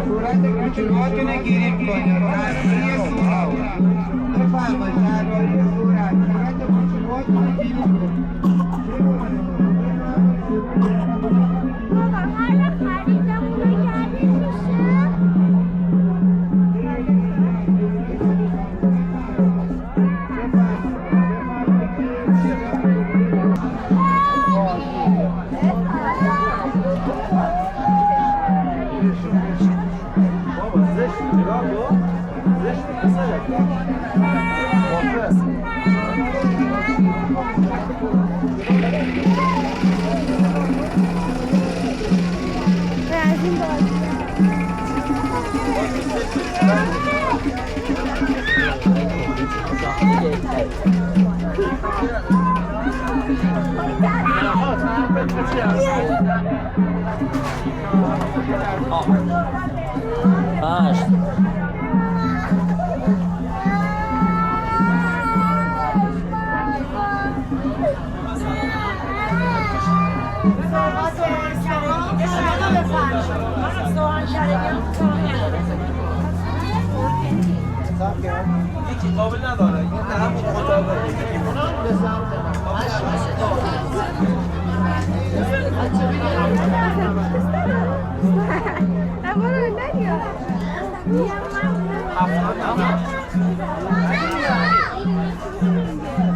صورت کوچولوهاتون رو گریپ کنید. تصویه صورت بفرمایید. طراحی صورت کوچولوهاتون رو گریپ کنید. یکی قابل نداره این هم مطابقه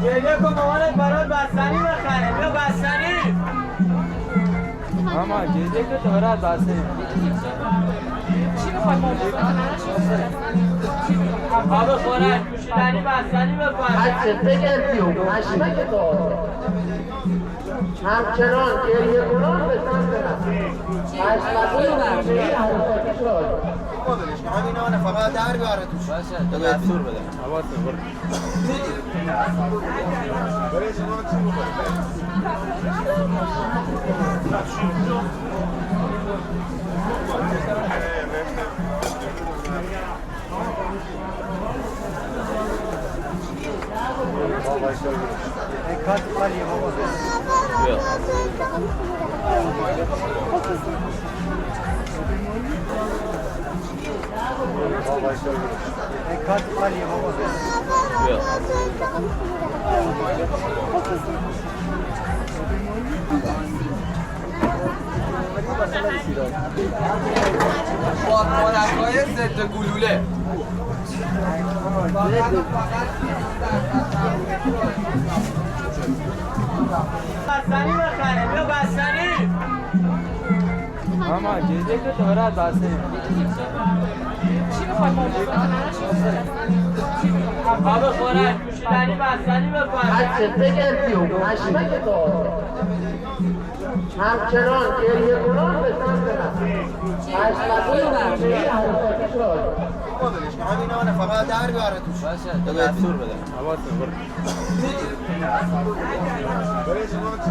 گریه کن مامانت برات بستنی بخره. بیا بستنی ماما گریه که تو برات بستنی چی بخوای آب خورد نوشیدنی بستنی بکن. بچه بگردی و پشمک داره همچنان گریه کنان به سمت نفت پشمکی و موجهی حرکتی شد مادرش که همین آنه فقط در بیاره توش. باشه باید سور بده حواسم برد برای شما چی بادکنک‌های ضد گلوله بستنی بخره. بیا بستنی ماما گریه که تو برات بستنی چی بخوای آب خورد نوشیدنی بستنی بکن. بچه بگردی و پشمک داره همچنان گریه کنان به سمت نفت پشمکی و موجهی حرکتی شد مادرش که همین آنه فقط در بیاره توش. باشه باید سور بده حواسم برد برای شما چی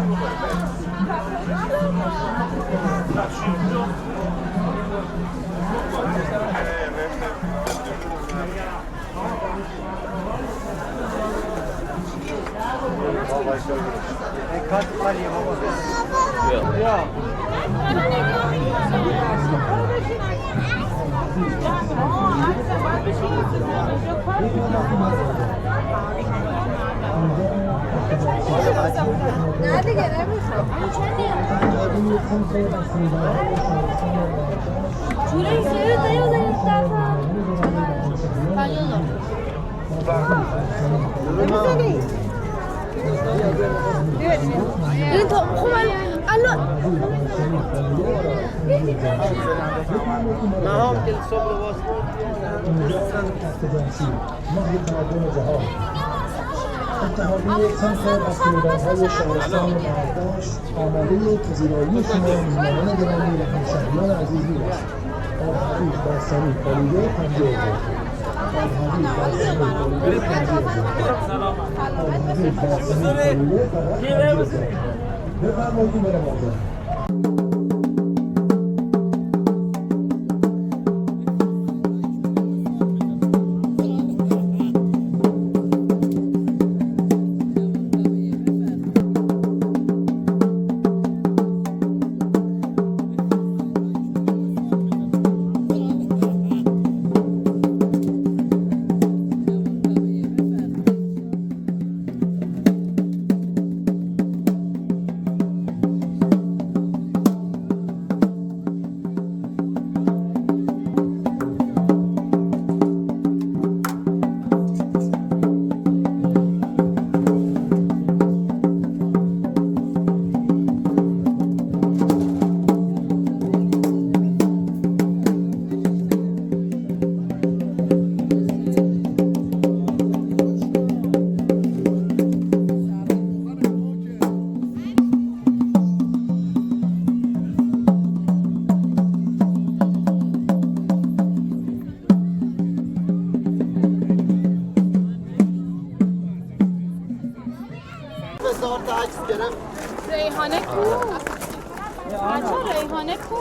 نه دیگه نمیشه جوره این سری رو داریم داریم این تو خوب الان نه هم که صبر و اتحادیه صنف بسیاردهای شهرستان برداشت آماده پذیرایی شما مهمانان گرامی و همشهریان عزیز می‌باشد. آب‌حقیق بستنی خالیده 50 آب‌حقیق بستنی خالیده 50 آب‌حقیق بستنی خالیده فقط 50 بفرمایید برم آقا. عکس گرفت. ریحانه کو؟ بچه ریحانه کو؟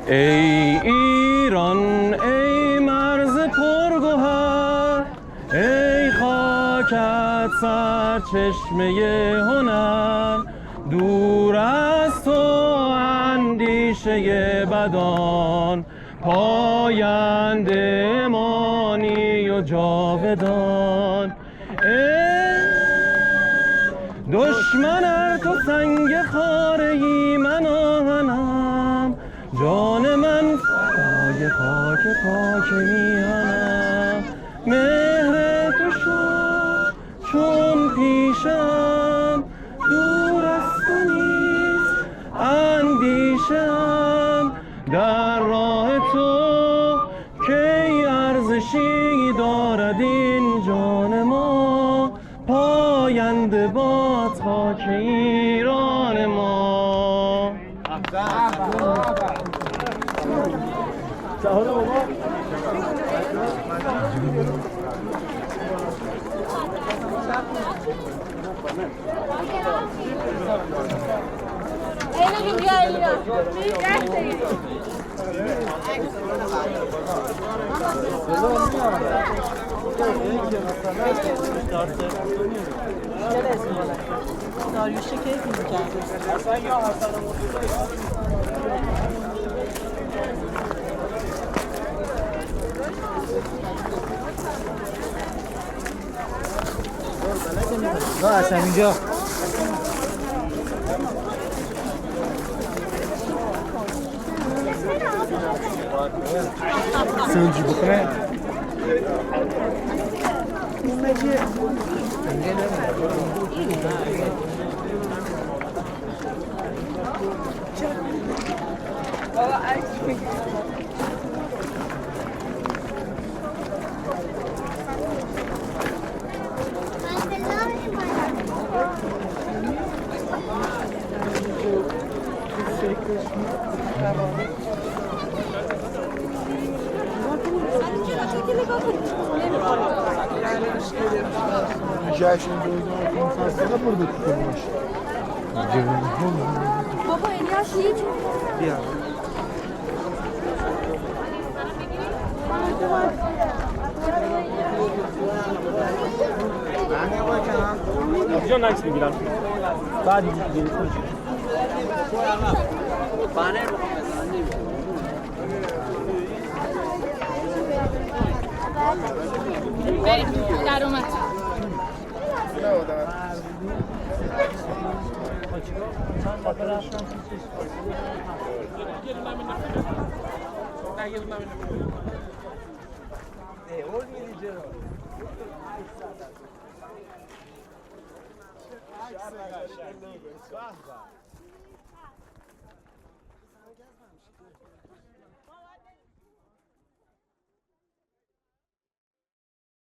ای ایران ای مرز پرگوهر، ای خاکت سرچشمه هنر، دور از تو اندیشه بدان، پاینده مانی و جاودان. دشمن ار تو سنگ خاره‌ای من آهنم، جان من فدای خاک پاک میهنم. مهر تو شد چون پیشم، دور از تو نیست اندیشم. در راه تو کی ارزشی دارد این جان ما، پاینده باد خاک ایران ما. داریوشه کیف می‌کرده. نه اصلا اینجا سنجی بکنه Hadi gel, hadi gel. جشن 2500 ساله burada tutulmuş. بابا الیاس هیچ اینجا عکس میگیرم بعد دیگه بریم در اومد عکس قشنگ.